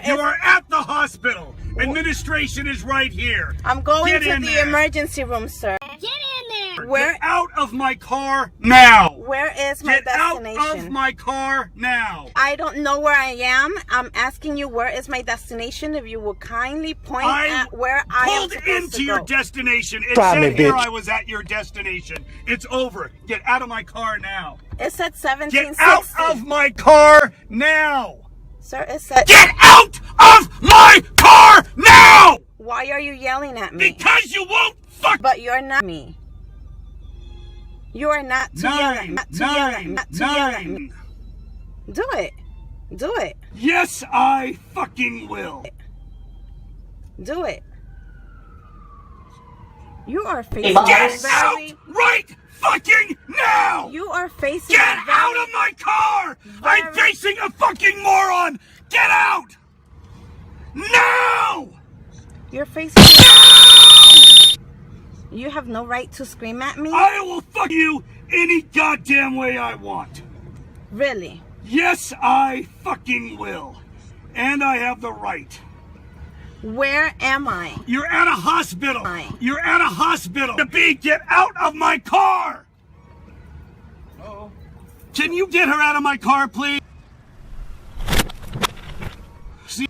You are at the hospital. Administration is right here. I'm going Get to in the there. emergency room, sir. Get in there! Where? Get out of my car now. Where is my Get out destination? of my car now. I don't know where I am. I'm asking you where is my destination. If you would kindly point at where I am pulled supposed into to your go. destination. It Try me, said here bitch. I was at your destination. It's over. Get out of my car now. It said Get 1760. out of my car now. Sir, it said. Get out of my car now. Why are you yelling at me? Because you won't fuck. But you're not me. You are not to yell at me. Not to yell at me. Not to yell at me. Do it. Do it. Yes, I fucking will. Do it. You are facing Get a out very. right fucking now. You are facing Get a very. out of my car. I'm facing a fucking moron. Get out. No. You're facing. No. You have no right to scream at me. I will fuck you any goddamn way I want. Really? Yes, I fucking will. And I have the right. Where am I? You're at a hospital. You're at a hospital. Get out of my car. Uh-oh. Can you get her out of my car, please? See?